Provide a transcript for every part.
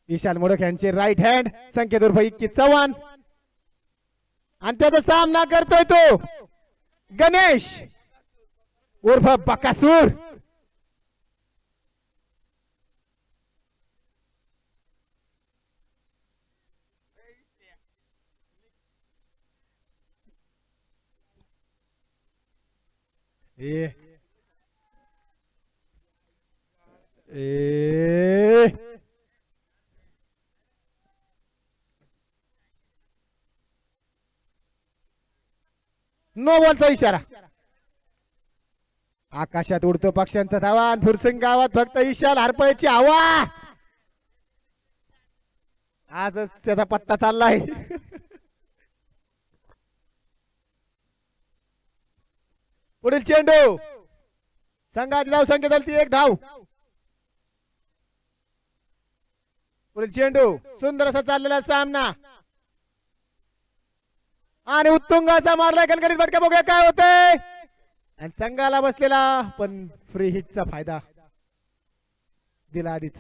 विशाल मोडक यांचे right hand संकेत उर्फ इक्की चव्हाण आणि त्याचा सामना करतोय तो गणेश उर्फ बकासूर. ए ए नो बॉलचा इशारा. आकाशात उडतो पक्ष्यांचा धावा आणि फुरसिंग गावात फक्त विशाल हरपळ्याची हवा. आजच त्याचा पत्ता चाललाय. पुढील चेंडू संघाची धाव संख्या झाली एक धाव. पुढील चेंडू सुंदर असा चाललेला सामना आणि उत्तुंगाचा मारलाय कणकरीत फटका. बघूया काय होतंय. आणि संघाला बसलेला पण फ्री हिटचा फायदा दिला आधीच.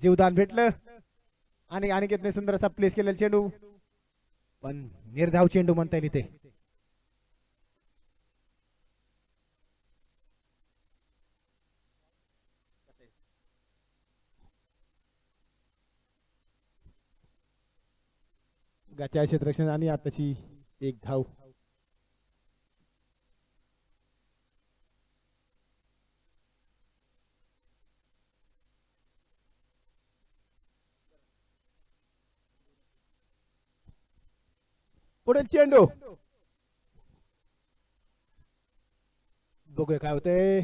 जीवदान भेटलं आणि अनिकेतने सुंदर असा प्लेस केलेला चेंडू पण निर्धाव चेंडू म्हणता येईल इथे. गचा क्षेत्ररक्षण आणि आताची एक धाव. पुढे चेंडू बघूया काय होते.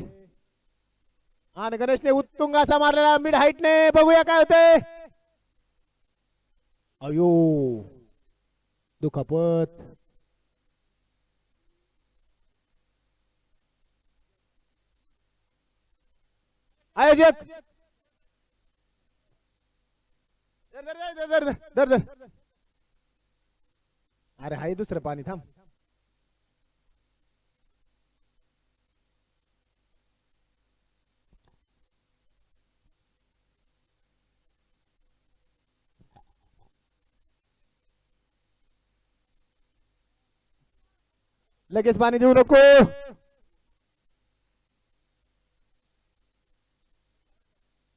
आणि गणेशने उत्तुंग असा मारलेला मिड हाईटने. बघूया काय होते. अयो दुखापत. आयोजक दर अरे हाय दुसरं पाणी थांब. लगेच पाणी देऊ नको.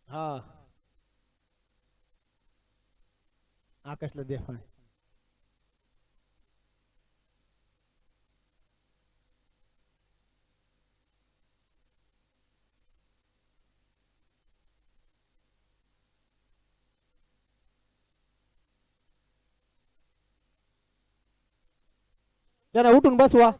हा आकाशला दे. त्यांना उठून बसवा.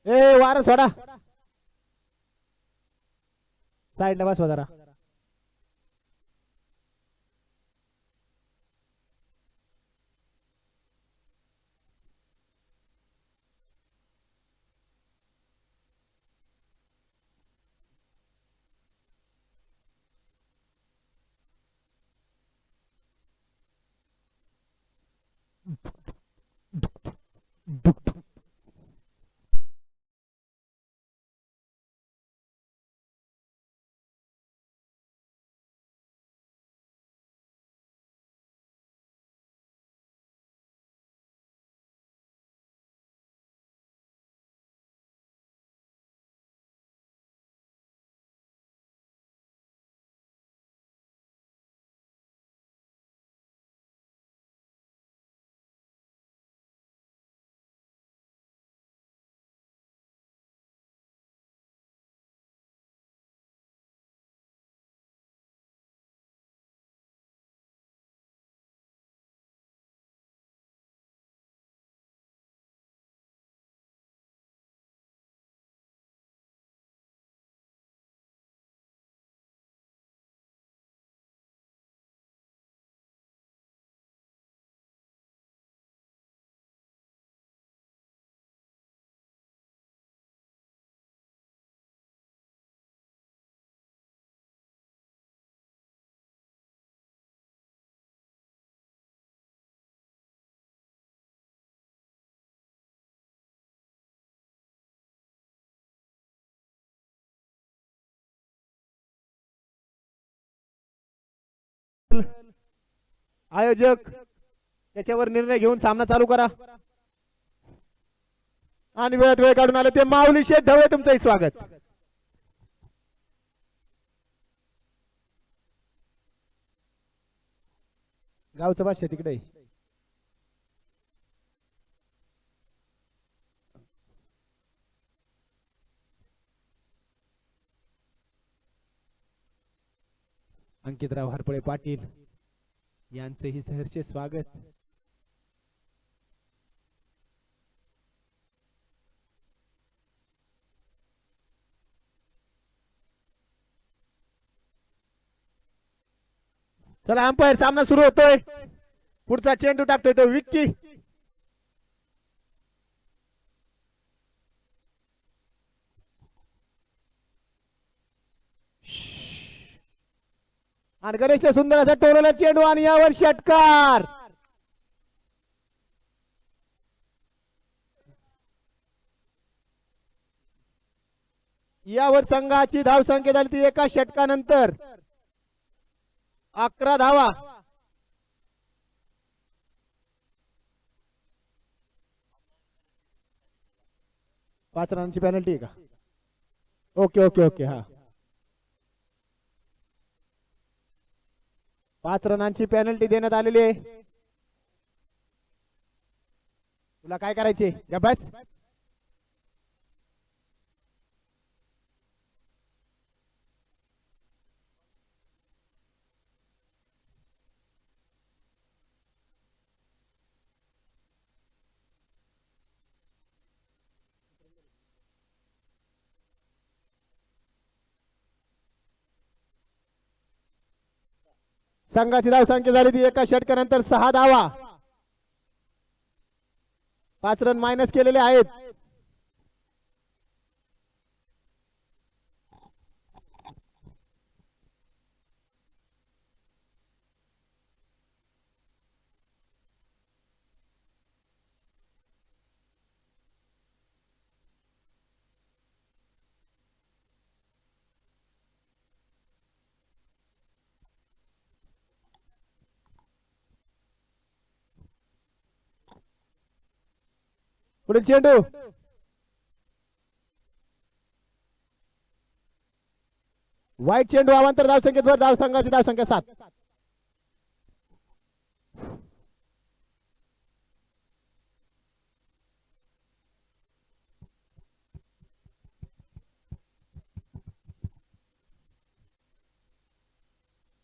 ए वार सोडा. साईडला बसवा जरा. आयोजक त्याच्यावर निर्णय घेऊन सामना चालू करा. आणि वेळात वेळ काढून आले ते माऊली शेठ ढवळे, तुमचंही स्वागत. गावचं भाषा तिकडे. अंकितराव हरपळे पाटील यांचेही सहर्ष स्वागत. चला अंपायर, सामना सुरू होतोय. पुढचा चेंडू टाकतोय तो विक्की. आणि गणेशने सुंदर असा टोलवला चेंडू आणि यावर षटकार. यावर संघाची धावसंख्या झाली ती एका षटकानंतर 11 धावा. पाच रनांची पेनल्टी आहे का? Okay okay okay. हा, 5 रनांची पेनल्टी देण्यात आलेली आहे. तुला काय करायचे? या बस. संघाची धावसंख्या झाली ती एका षटकानंतर 6 धावा. 5 रन मायनस केलेले आहेत. पुढील चेंडू. वाईट चेंडू. अवांतर धावसंख्येत भर. धावसंघाची धावसंख्या 7.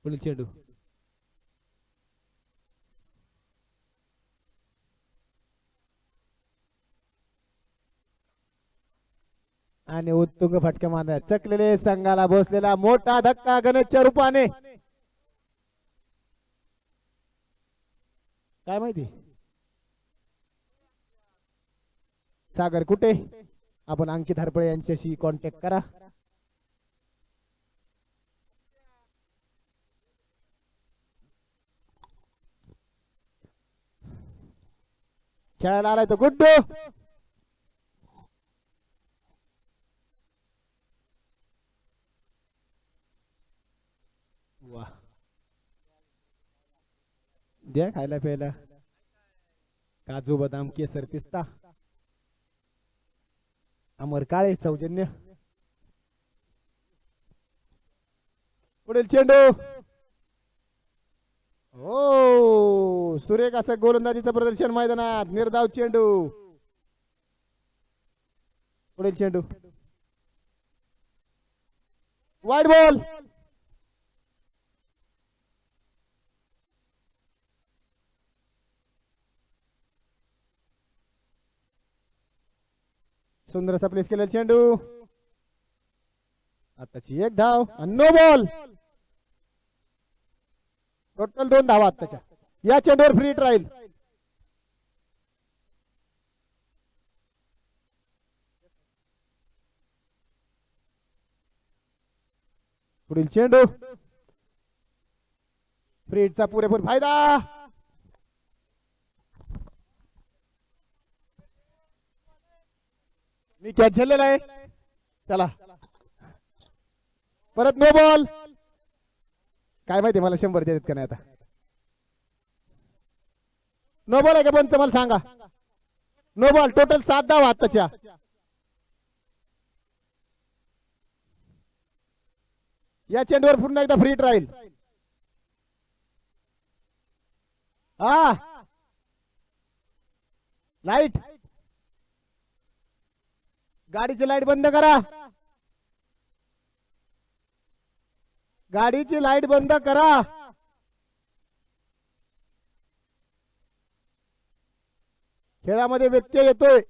पुढील चेंडू. आणि उत्तुंग फटका मारण्यात चकलेले संघाला बसलेला मोठा धक्का गणेशच्या रूपाने. काय माहिती सागर कुठे? आपण अंकित हरपळे यांच्याशी कॉन्टॅक्ट करा. खेळायला आलाय तो गुड्डू. वाह, द्या खायला प्यायला. काजू बदाम केसर पिस्ता. अमर काळे सौजन्य. पुढील चेंडू. हो, सुरेख असं गोलंदाजीचं प्रदर्शन मैदानात. निर्धाव चेंडू. पुढील चेंडू. Wide ball. सुंदर असा प्लेस केलेला चेंडू. आताची 1 धाव आणि नो बॉल. टोटल 2 धावा आताच्या. या चेंडूवर फ्री ट्रायल. पुढील चेंडू. फ्रीडचा पुरेपूर फायदा. मी कॅच झालेला आहे. चला परत नो बॉल. काय माहिती मला 100 देतात का नाही आता. नो बॉल आहे का पंच मला सांगा. No ball. टोटल 7 धाव आताच्या. या चेंडूवर पुन्हा एकदा फ्री ट्रायल. हा लाईट. गाडीची लाईट बंद करा. गाडीची लाईट बंद करा. खेळामध्ये व्यत्यय येतोय.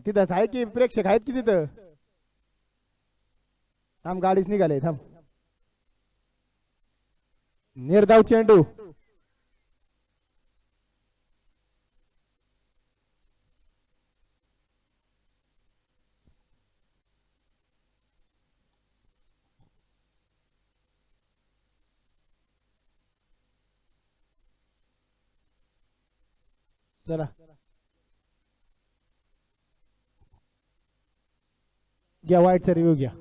तिथंच आहे की प्रेक्षक आहेत की तिथं. थांब गाडीच निघाले. थांब. निर्धाव चेंडू. चला घ्या वाईटचा रिव्ह्यू घ्या.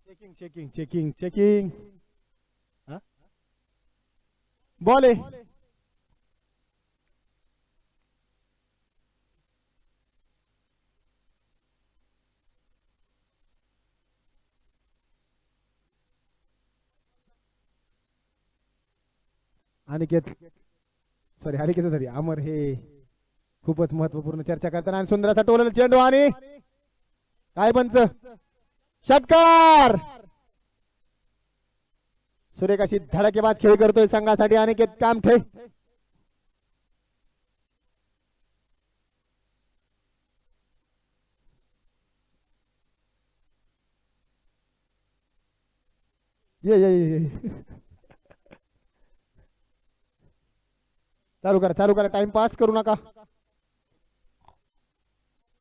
Checking checking checking checking. Ball आहे. अनिकेत सॉरी अनिकेत सॉरी अमर हे खूपच महत्वपूर्ण चर्चा करताना आणि सुंदर असा टोलल चेंडू आणि काय पंच षटकार. सुरेख अशी धडाकेबाज खेळ करतोय संघासाठी अनिकेत कामठे. ये चालू करा टाइम पास करू नका.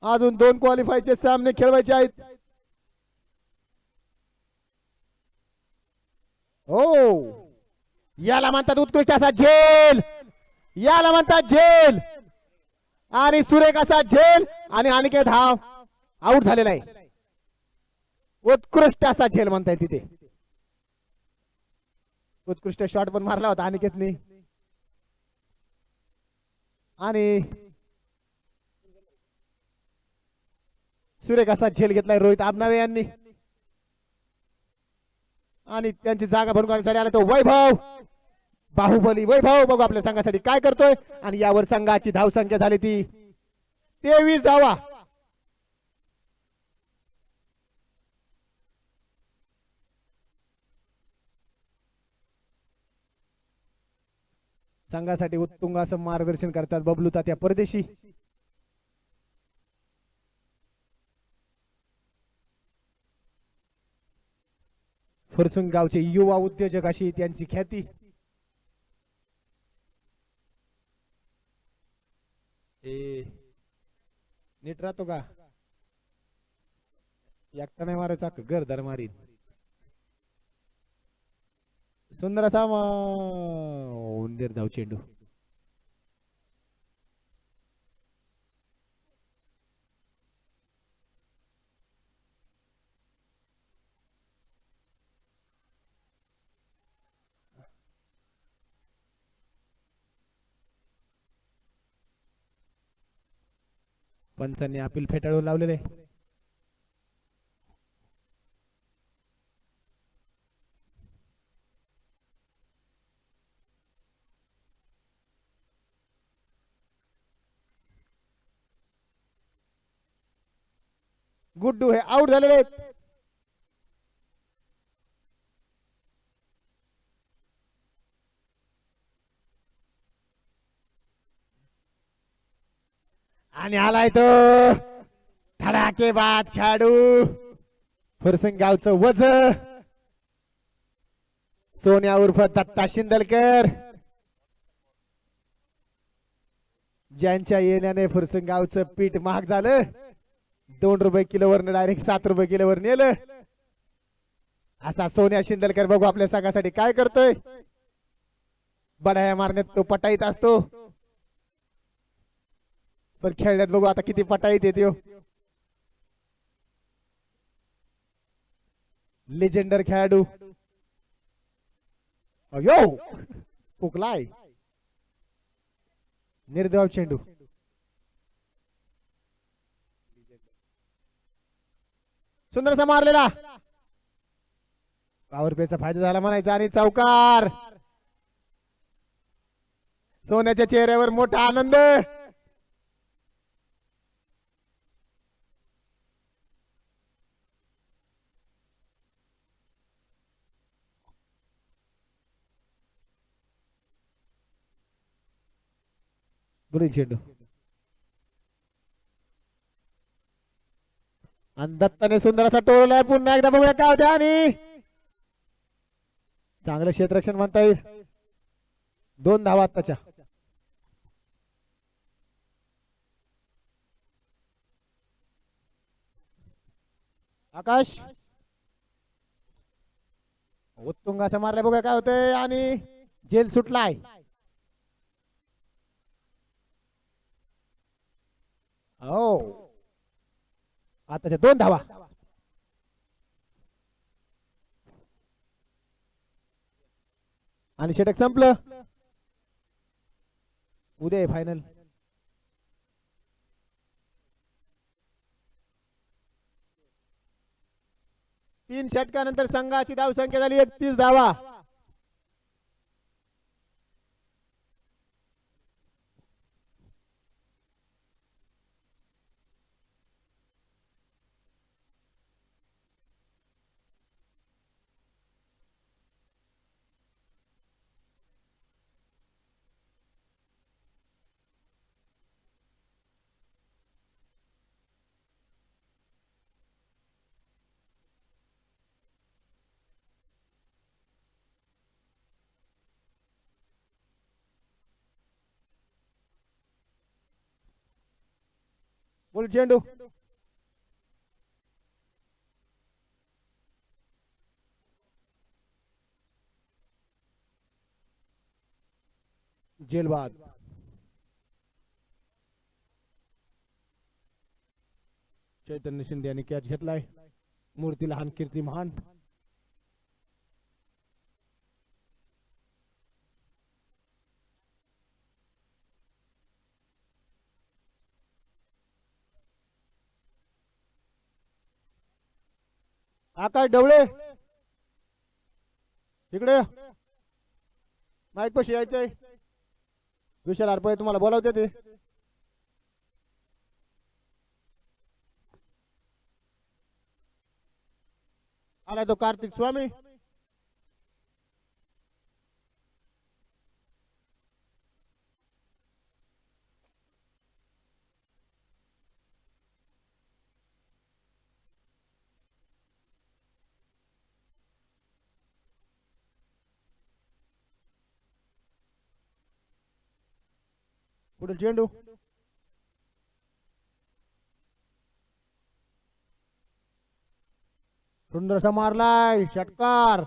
अजून 2 क्वालिफायचे सामने खेळवायचे आहेत. हो याला म्हणतात उत्कृष्ट असा झेल. याला म्हणतात झेल आणि सुरेख असा झेल आणि अनिकेत हा आउट झालेला आहे. उत्कृष्ट असा झेल म्हणताय तिथे. उत्कृष्ट शॉट पण मारला होता अनिकेतने आणि सुरेख असा झेल घेतलाय रोहित आबनावे यांनी आणि त्यांची जागा भरून काढण्यासाठी आला तो वैभव बाहुबली. वैभव बघू आपल्या संघासाठी काय करतोय आणि यावर संघाची धाव संख्या झाली ती 23 धावा. संघासाठी उत्तुंग असं मार्गदर्शन करतात बबलू तात्या परदेशी. फरसुंग गावचे युवा उद्योजक अशी त्यांची ख्याती. नीट राहतो का एकटा नाही मारायचा घरदार मारीन. सुंदर असा निर्धाव चेंडू. पंचांनी अपील फेटाळून लावलेले. गुड्डू हे आउट झालेले आहेत. आणि आलाय तो धडाकेबाज खेळाडू फुरसंगावचं वज सोन्या उर्फ दत्ता शिंदलकर, ज्यांच्या येण्याने फुरसंगावचं पीठ महाग झालं. 2 रुपये किलोवर डायरेक्ट 7 रुपये किलोवर नेलं. असा सोन्या शिंदलकर बघू आपल्या संघासाठी काय करतोय. बडाया मारण्यात तो पटाईत असतो, पण खेळण्यात बघू आता किती पटाईत येतो. लेजेंडर खेळाडू अयो पुकलाय निर्धाव चेंडू. सुंदरसा मारलेला पॉवर प्लेचा फायदा झाला म्हणायचा. आणि चौकार. सोन्याच्या चेहऱ्यावर मोठा आनंद. गुढी चेंडू आणि दत्ताने सुंदर असा टोळलाय. पुन्हा एकदा बघूया काय होत्या. आणि चांगलं क्षेत्ररक्षण म्हणता येईल. 2 धावा आत्ताच्या. आकाश उत्तुंग असं मारलाय, बघूया काय होतंय. आणि जेल सुटलाय. हो आताच्या 2 धावा. आणि षटक संपलं. उद्या आहे फायनल. तीन षटकानंतर संघाची धावसंख्या झाली 31 धावा. बोल चेंडू. जेलबाद. चैतन्य शिंदे यांनी कॅच घेतलाय. मूर्ती लहान कीर्ती महान. आकाश ढवळे इकडे माईक पशी यायचंय. विशाल आरपळे तुम्हाला बोलावते ते. आला तो कार्तिक स्वामी. पुढे चेंडू. सुंदरसा मारलाय षटकार.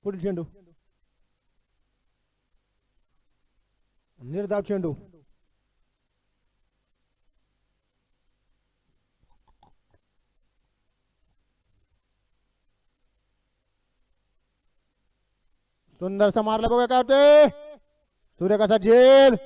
पुढील चेंडू. निर्धाव चेंडू. सुंदरसा मारला बघा काय होते. सूर्य कसा झेल.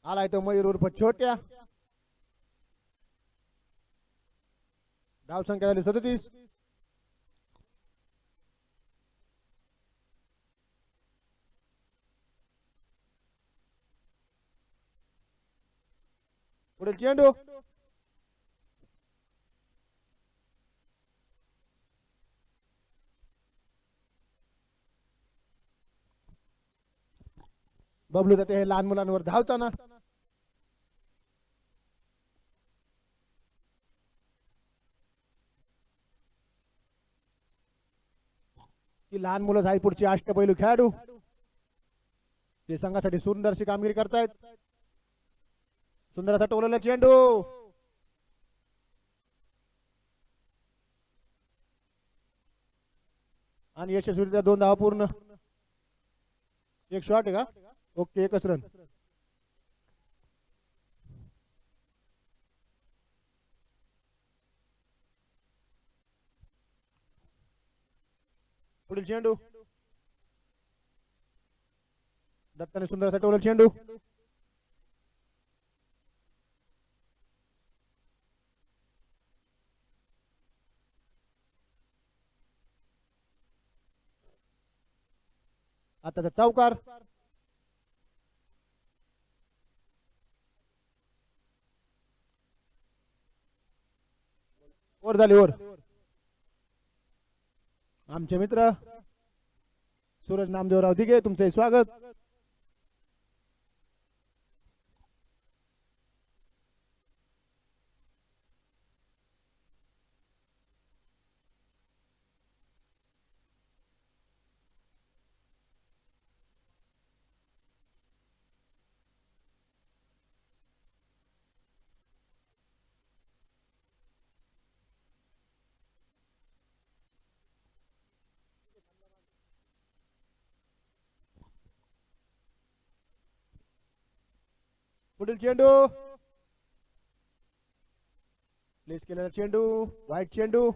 आलाय तो मयूर उर्फ छोट्या. धाव संख्या झाली 37. पुढे चेंडू. बबलू जाते हे लहान मुलांवर धावताना. की लहान मुलं जाई पुढची अष्टपैलू खेळाडू ते संघासाठी सुंदरशी कामगिरी करतायत. सुंदर असा टोललेला चेंडू. आणि यशस्वीरित्या 2 धावा पूर्ण. एक शॉट आहे का. ओके एकच रन. पुढील चेंडू. दत्ताने सुंदर असा टोलल चेंडू. आता चौकार. ओर झाली ओर. आमचे मित्र सूरज नामदेवराव दिघे तुमचे स्वागत. पुढील चेंडू. प्लेस केलेला चेंडू. वाईट चेंडू.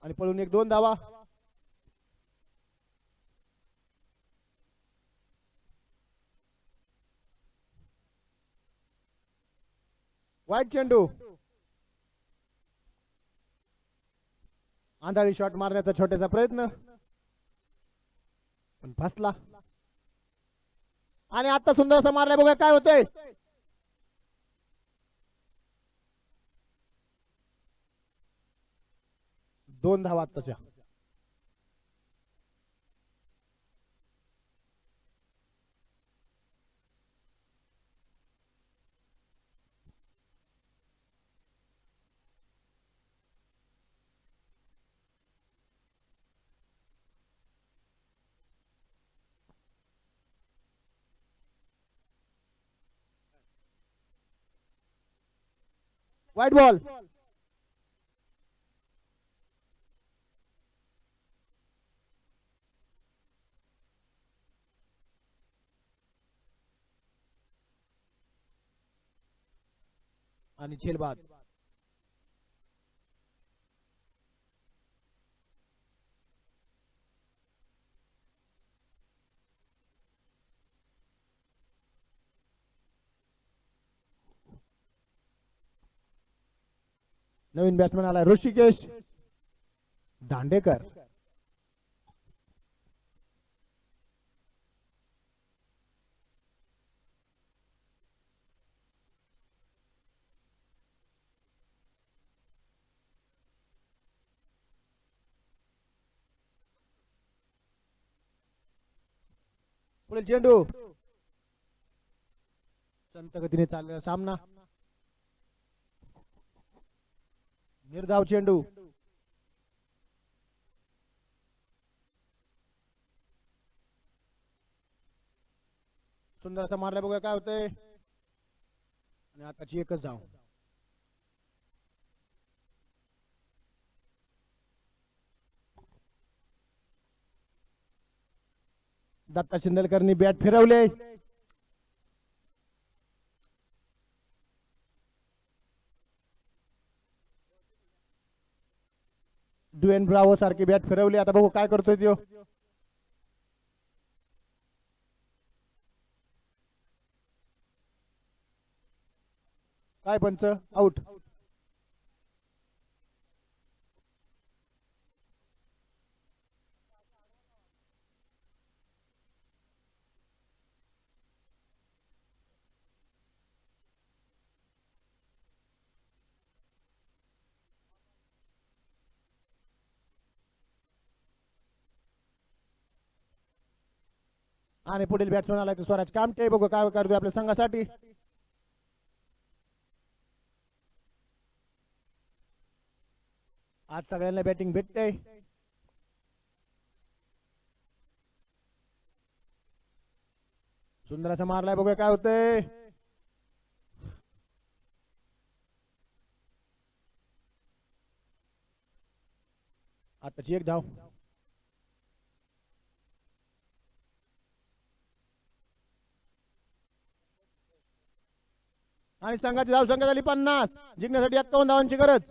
आणि पळून 1-2 धावा. वाईट चेंडू. आंधळी शॉट मारण्याचा छोट्याचा प्रयत्न पण फसला. आणि आता सुंदर असं मारलाय बघा काय होतंय. दोन धावा आत्ताच्या. वाईट बॉल. आणि झेलबाद. नवीन बॅट्समॅन आला ऋषिकेश दांडेकर. पुढील चेंडू. संत गतीने चाललेला सामना. निर्धाव चेंडू. सुंदर असं मारलं, बघूया काय होतंय. आणि आताची एकच धाव. दत्ता शिंदलकरनी बॅट फिरवले. ड्वेन ब्रावो सारखी बॅट फिरवली. आता बघू काय करतोय तो. काय पंच, आउट. आणि पुढील बॅट्समन आला तो स्वराज कामटे. बघू काय करतोय आपल्या संघासाठी. आज सगळ्यांना बॅटिंग भेटते. सुंदर असा मारलाय, बघूया काय होतंय. आताची एक धाव. आणि संघाची धाव संख्या झाली 50. जिंकण्यासाठी 51 धावांची गरज.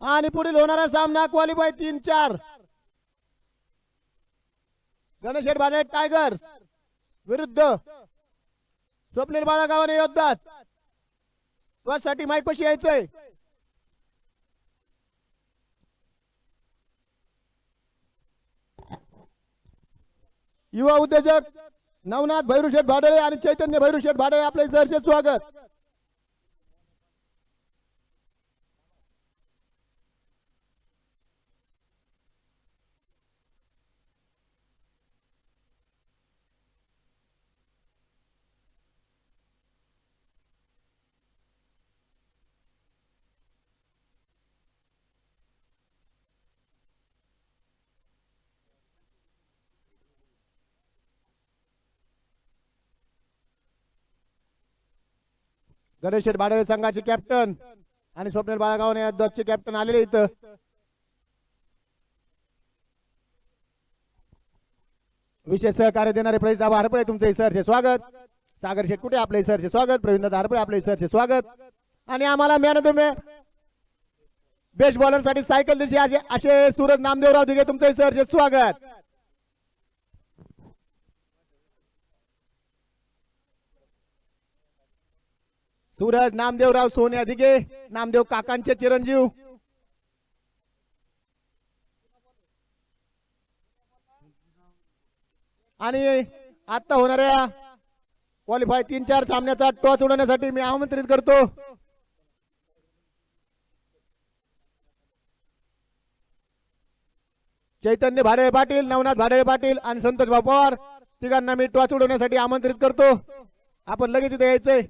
आणि पुढील होणारा सामना क्वालिफाय 3-4. गणेश भाडे टायगर्स विरुद्ध स्वप्नील बाळागावाने योद्धाच. त्यासाठी माईक कशी यायचंय. युवा उद्योजक नवनाथ भैरूशेठ भाडळे आणि चैतन्य भैरूशेठ भाडळे आपले सहर्ष स्वागत. गणेश भाडवे संघाचे कॅप्टन आणि स्वप्नील बाळागावने योद्धाचे कॅप्टन आलेले इथं. विशेष सहकार्य देणारे प्रवीण दादा हरपळे तुमचे सहर्ष स्वागत. सागर शेठ कुठे आपले सहर्ष स्वागत. प्रवीण दादा हरपळे आपले सहर्ष स्वागत. आणि आम्हाला man of the best bowler साठी सायकल दिशी असे सूरज नामदेवराव दिघे तुमचे सहर्ष स्वागत. सूरज नामदेवराव सोन्या दिघे, नामदेव काकांचे चिरंजीव. आणि आता होणाऱ्या क्वालिफाय 3-4 सामन्याचा टॉस उडवण्यासाठी मी आमंत्रित करतो चैतन्य भाडे पाटील, नवनाथ भाडे पाटील आणि संतोष भाऊ पवार तिघांना मी टॉस उडवण्यासाठी आमंत्रित करतो. आपण लगेच इथे यायचंय.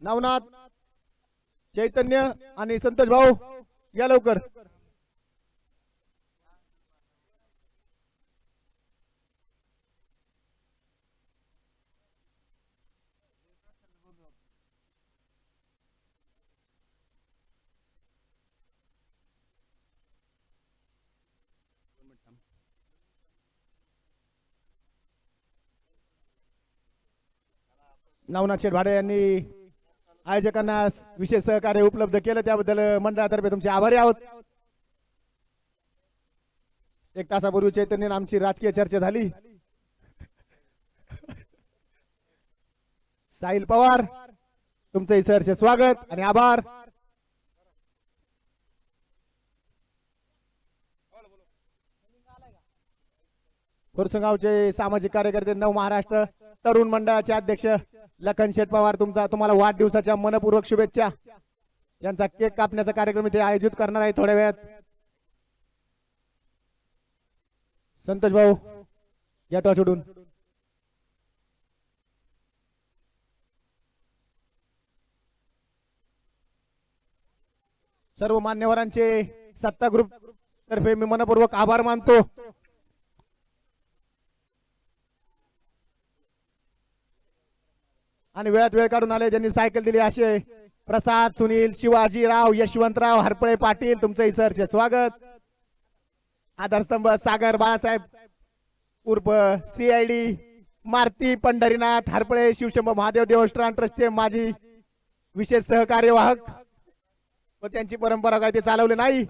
नवनाथ, चैतन्य आणि संतोष भाऊ या लवकर. नवनाथ शेठ भाडे यांनी आयोजकांना विशेष सहकार्य उपलब्ध केलं त्याबद्दल मंडळातर्फे तुमचे आभारी आहोत. एक तासापूर्वी चैतन्य आमची राजकीय चर्चा झाली. साहिल पवार तुमचे सहर्ष स्वागत आणि आभार. फुरसंगावचे सामाजिक कार्यकर्ते नव महाराष्ट्र तरुण मंडळाचे अध्यक्ष लखन शेठ पवार तुम्हाला वाढदिवसाच्या मनपूर्वक शुभेच्छा. यांचा केक कापण्याचा कार्यक्रम इथे आयोजित करणार आहे थोड्या वेळात. संतोष भाऊ या टॉस सोडून सर्व मान्यवरांचे सत्ता ग्रुप तर्फे मी मनपूर्वक आभार मानतो. आणि वेळात वेळ काढून आले ज्यांनी सायकल दिली असे प्रसाद सुनील शिवाजीराव यशवंतराव हरपळे पाटील तुमचे सहर्ष स्वागत. आधारस्तंभ सागर बाळासाहेब उर्फ CID मारुती पंढरीनाथ हरपळे शिवशंभ महादेव देवस्थान ट्रस्टचे माजी विशेष सहकार्यवाहक व त्यांची परंपरा काय ते चालवले नाही.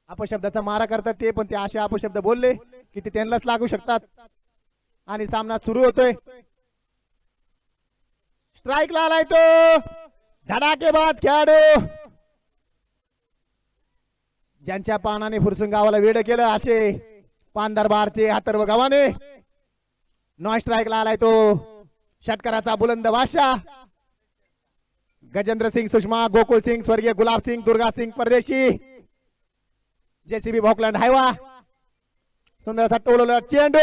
अपशब्दाचा मारा करतात ते पण ते असे अपशब्द बोलले की ते त्यांनाच लागू शकतात. आणि सामना सुरू होतोय. स्ट्राईकला आलाय तो धडाकेबाज खेळाडू ज्यांच्या पानाने फुरसून गावाला वेड केलं असे पानदरबारचे अथर्व गव्हाणे. नॉन स्ट्राईकला आलाय तो षटकराचा बुलंद बादशाह गजेंद्र सिंग सुषमा गोकुळ सिंग स्वर्गीय गुलाब सिंग दुर्गा सिंग परदेशी JCB भोकलंड हायवा. सुंदर असा टोलवला चेंडू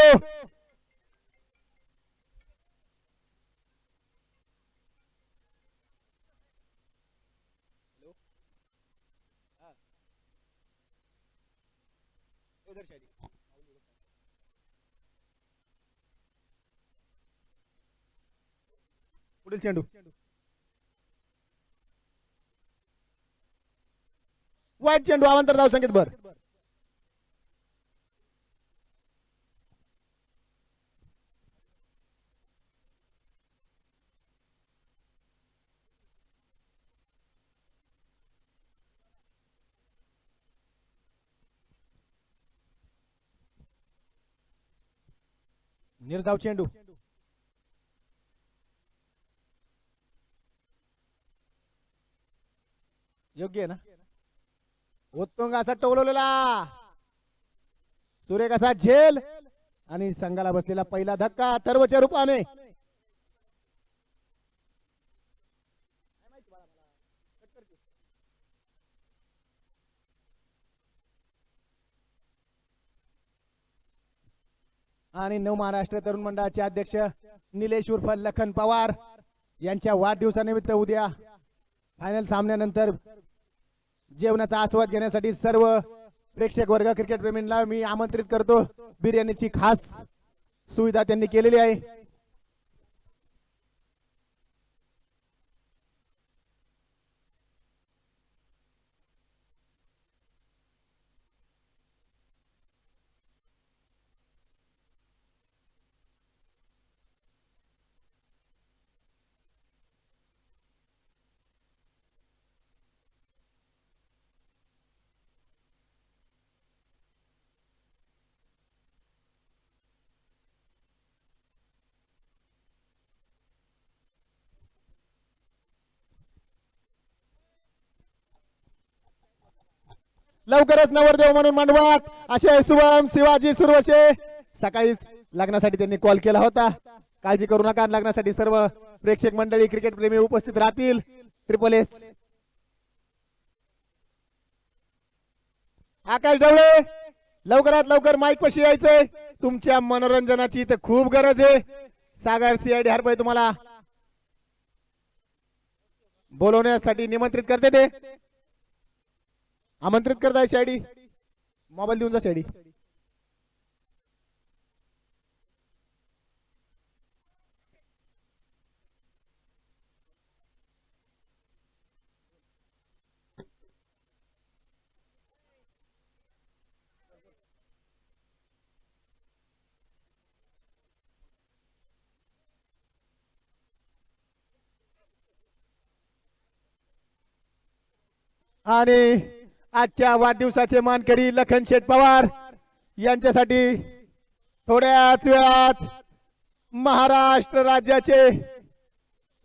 पुढील चेंडू वाईट चेंडू अवांतर धाव संकेत भर. निर्धाव चेंडू योग्य आहे ना. उत्तुंग असा टोलवलेला सुरेख असा झेल आणि संघाला बसलेला पहिला धक्का अथर्वच्या रूपाने. आणि नव महाराष्ट्र तरुण मंडळाचे अध्यक्ष निलेश उर्फ लखन पवार यांच्या वाढदिवसानिमित्त उद्या फायनल सामन्यानंतर जेवणाचा आस्वाद घेण्यासाठी सर्व प्रेक्षक वर्ग क्रिकेट प्रेमींना मी आमंत्रित करतो. बिर्याणीची खास सुविधा त्यांनी केलेली आहे. लवकरच नवरदेव म्हणून मंडपात असे शुभम शिवाजी सुरवशे. सकाळीच लग्नासाठी त्यांनी कॉल केला होता. काळजी करू नका लग्नासाठी सर्व प्रेक्षक मंडळी क्रिकेट प्रेमी उपस्थित राहतील. SSS आकाश ढवळे लवकरात लवकर माईक पशी यायचंय. तुमच्या मनोरंजनाची इथे खूप गरज आहे. सागर CID हरपळे तुम्हाला बोलवण्यासाठी निमंत्रित करते ते आमंत्रित करताय. CID मोबाईल देऊन जा. CID आणि आजच्या वाढदिवसाचे मानकरी लखन शेठ पवार यांच्यासाठी थोड्याच वेळात महाराष्ट्र राज्याचे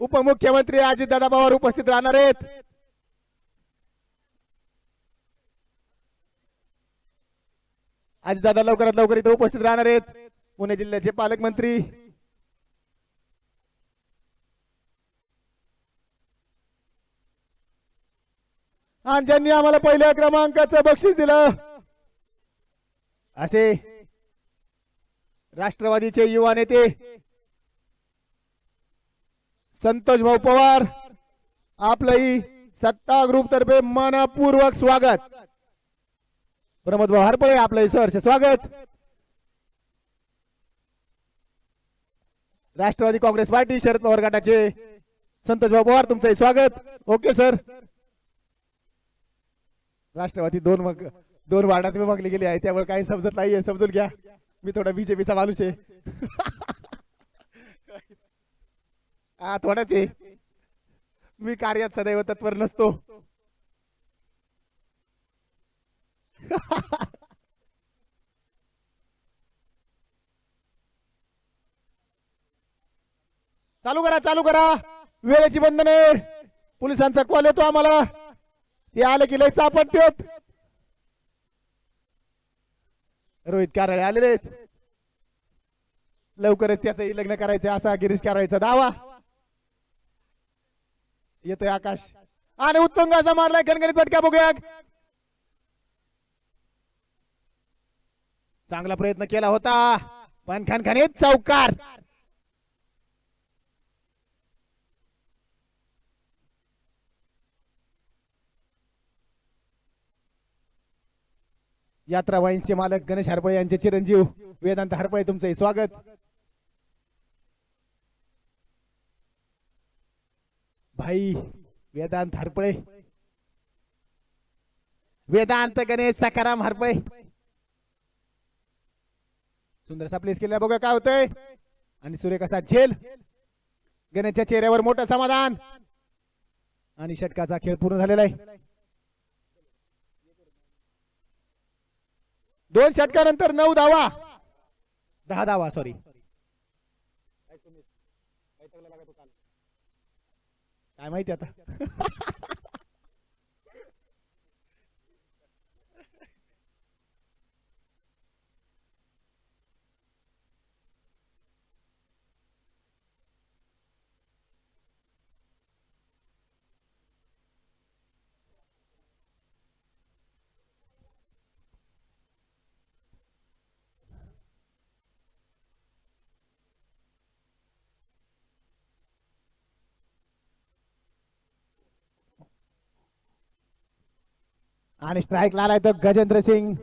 उपमुख्यमंत्री अजितदादा पवार उपस्थित राहणार आहेत. अजितदादा लवकरात लवकर इथे उपस्थित राहणार आहेत. पुणे जिल्ह्याचे पालकमंत्री आणि ज्यांनी आम्हाला पहिल्या क्रमांकाचं बक्षीस दिलं असे राष्ट्रवादीचे युवा नेते संतोष भाऊ पवार, आपलंही सत्ता ग्रुप तर्फे मनपूर्वक स्वागत. प्रमोद भाऊ हरपळे आपलं सहर्ष स्वागत. राष्ट्रवादी काँग्रेस पार्टी शरद पवार गटाचे संतोष भाऊ पवार तुमचं स्वागत. Okay sir. राष्ट्रवादी दोन वार्डात विभागली गेली आहे त्यामुळे काही समजत नाहीये, समजून घ्या. मी थोडा बीजेपीचा माणूस आहे. हा थोडाच आहे. मी कार्यात सदैव तत्पर नसतो. चालू करा चालू करा. वेळेची बंधने. पोलिसांचा कॉल येतो आम्हाला. ते आले की लय चापटतेत. रोहित कारळे आलेले आहेत. लवकरच त्याचंही लग्न करायचं असा गिरीश करायचा दावा. येतोय आकाश आणि उत्तुंग असा मारलाय खणखणीत फटका. बघूया. चांगला प्रयत्न केला होता पण खणखणीत चौकार. यात्रा वाईन्सचे मालक गणेश हरपळे यांचे चिरंजीव वेदांत हरपळे तुमचे स्वागत. भाई वेदांत हरपळे, वेदांत गणेश सखाराम हरपळे सुंदरसा प्लेस केला. बघा काय होतंय. आणि सुरेख असा झेल. गणेशच्या चेहऱ्यावर मोठं समाधान. आणि षटकाचा खेळ पूर्ण झालेला आहे. 2 षटकानंतर 9 धावा, 10 धावा. सॉरी काय माहिती आता. आणि स्ट्राइक लालाय तर गजेंद्र सिंग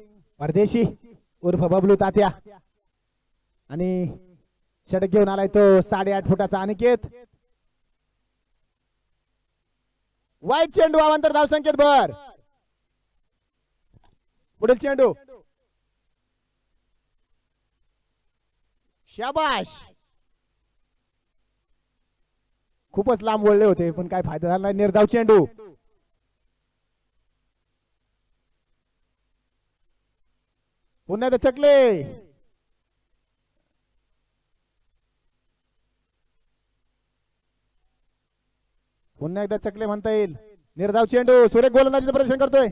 परदेशी उर्फ बबलू तात्या. आणि षटक घेऊन आलाय तो 8.5 फुटाचा अनिकेत. वाईट चेंडू अवांतर धाव संकेत भर. पुढील चेंडू. शाबाश. खूपच लांब वळले होते पण काय फायदा झाला नाही. निर्धाव चेंडू. पुन्हा दचकले. पुन्हा एकदा चकले म्हणता येईल. निर्धाव चेंडू. सुरेख गोलंदाजीचं प्रदर्शन करतोय.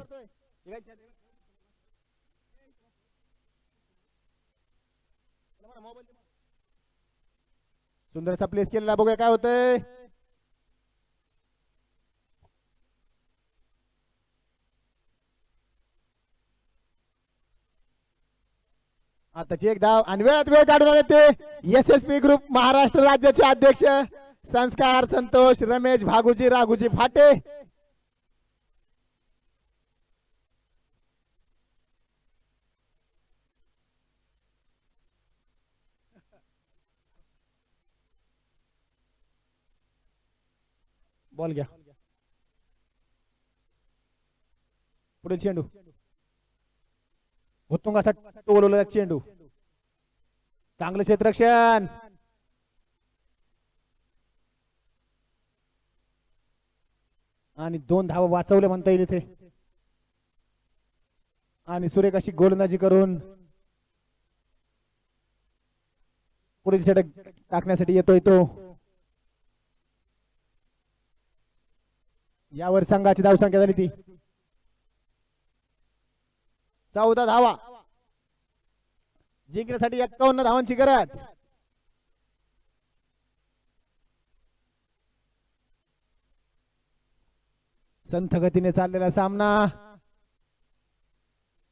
सुंदरसा प्लेस केलेला. बघूया काय होतंय. आताची एक धाव आणि वेळात वेळ काढून आले ते एसएसपी ग्रुप महाराष्ट्र राज्याचे अध्यक्ष संस्कार संतोष रमेश भागुजी राघुजी फाटे. बॉल घ्या. पुढे चेंडू. उत्तुंग असा टोलवलेला चेंडू. चांगलं क्षेत्ररक्षण. आणि 2 धावा वाचवले म्हणता येईल इथे. आणि सुरेख अशी गोलंदाजी करून पुढील षटक टाकण्यासाठी येतोय तो. यावर संघाची धावसंख्या झाली ती 14 धावा. जिंकण्यासाठी 51 धावांची गरज. संथ गतीने चाललेला सामना.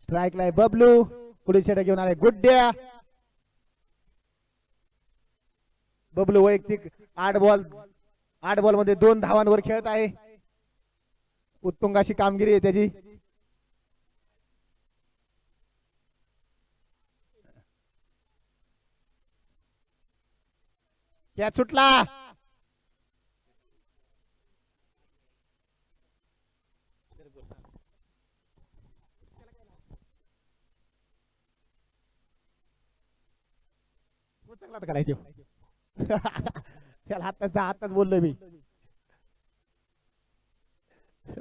स्ट्राईकला आहे बबलू. पुढील षटक घेऊन आले गुड्ड्या. बबलू वैयक्तिक 8 बॉल मध्ये 2 धावांवर खेळत आहे. उत्तुंग अशी कामगिरी आहे त्याची. कॅच सुटला. त्याला आताच बोललोय मी.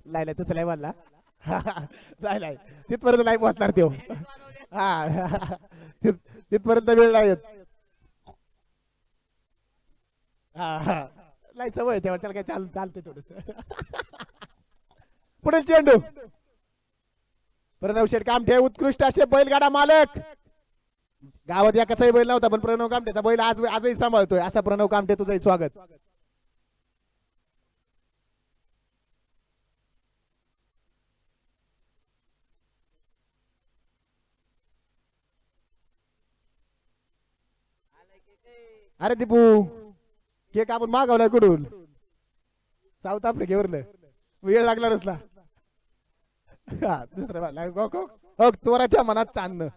नाही तसं नाही म्हणला. नाही तिथपर्यंत नाही पोहोचणार तो. हा तिथपर्यंत वेळ नाही येत. नाही सवय तेव्हा त्याला काय चालते थोडस. पुढे चेंडू. प्रणव शेठ कामठे उत्कृष्ट असे बैलगाडा मालक. गावात एकाचाही बैल नव्हता पण प्रणव कामठेचा बैल आजही सांभाळतोय. असा प्रणव कामठे तुझंही स्वागत. अरे दीपू केक आपण मागवलाय कुठून? साऊथ आफ्रिकेवरलं. वेळ लागला रसला. दुसरं तोराच्या मनात चांदणं.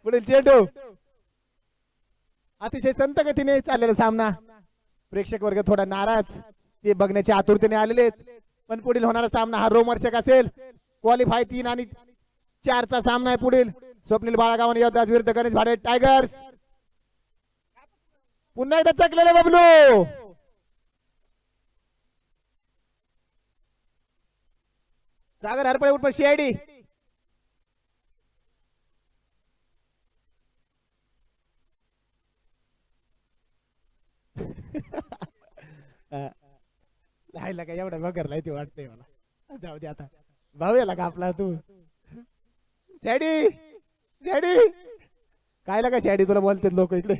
पुढे चेंडू. अतिशय संत गतीने चाललेला सामना. प्रेक्षक वर्ग थोडा नाराज. ते बघण्याच्या आतुरतेने आलेले आहेत. पण पुढील होणारा सामना हा रोमहर्षक असेल. क्वालिफाय 3 आणि 4 चा सामना आहे पुढील. स्वप्नील बाळागावाने योद्धाज विरुद्ध गणेश भाडे टायगर्स. पुन्हा एकदा चकलेले बबलू. सागर हरपळे उठ सीआयडी. राहिला का एवढा बघरला ते वाटतंय मला. जाऊ दे आता. भाऊ याला का आपला तू. शॅडी शॅडी काय लागा शॅडी तुला बोलते लोक इकडे.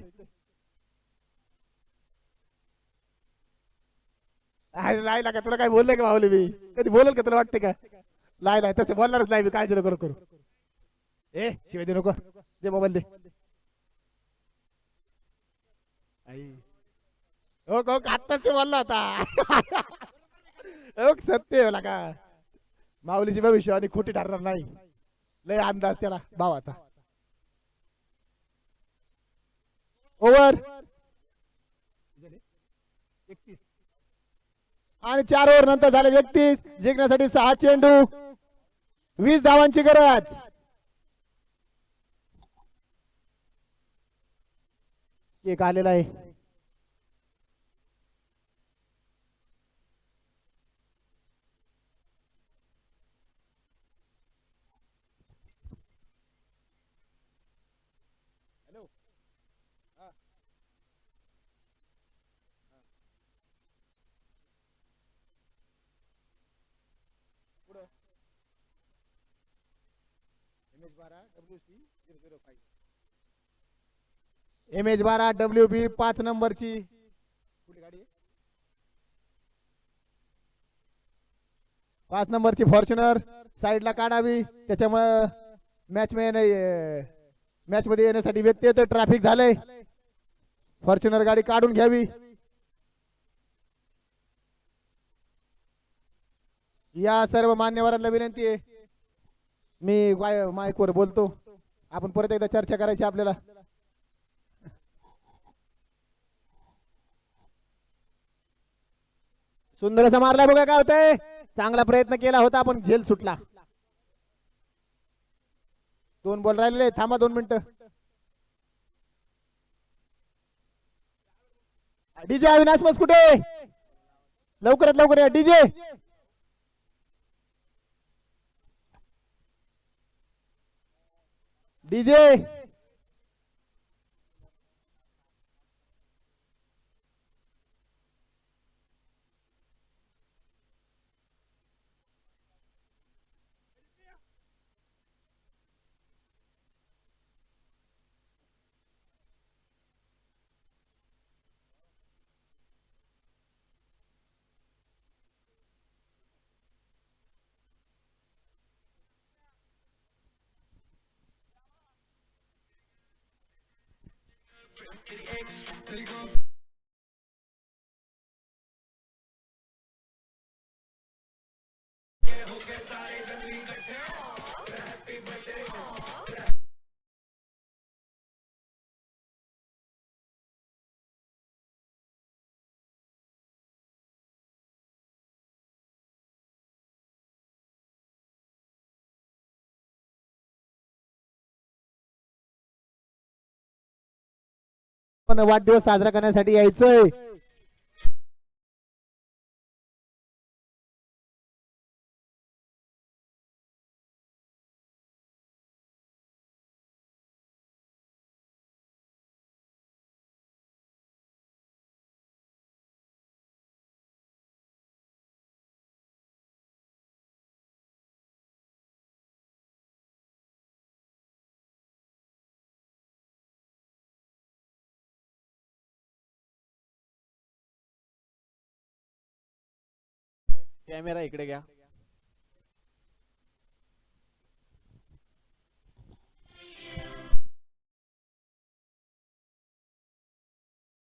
अरे राहिला का तुला काय बोलले का भावले मी कधी बोलल का तुला वाटते का? नाही तसं बोलणारच नाही मी. काय करू करू. ए शिवाय दे नको. दे मोबाईल दे. हो आत्ताच ते बोलला होता. सत्य लागा. माऊलीची भविष्यवाणी खोटी ठरणार नाही. लय अंदाज त्याला भावाचा. ओव्हर आणि 4 ओव्हर नंतर झाले 31. जिंकण्यासाठी 6 चेंडू 20 धावांची गरज. एक आलेला आहे. MH12 WB 5 नंबरची 5 नंबरची फॉर्च्युनर साईडला काढावी. त्याच्यामुळे मॅच मध्ये येण्यासाठी व्यत्यय येतो. ट्रॅफिक झालंय. फॉर्च्युनर गाडी काढून घ्यावी. या सर्व मान्यवरांना विनंती आहे. मी माईकवर बोलतो. आपण परत एकदा चर्चा करायची आपल्याला. सुंदर असा मारला बघा काय होतंय. चांगला प्रयत्न केला होता पण झेल सुटला. 2 बॉल राहिलेले. थांबा 2 मिनिटं. डीजे अविनाश मस कुठे? लवकरात लवकर या डीजे. डीजे पण वाढदिवस साजरा करण्यासाठी यायचंय. कॅमेरा इकडे घ्या.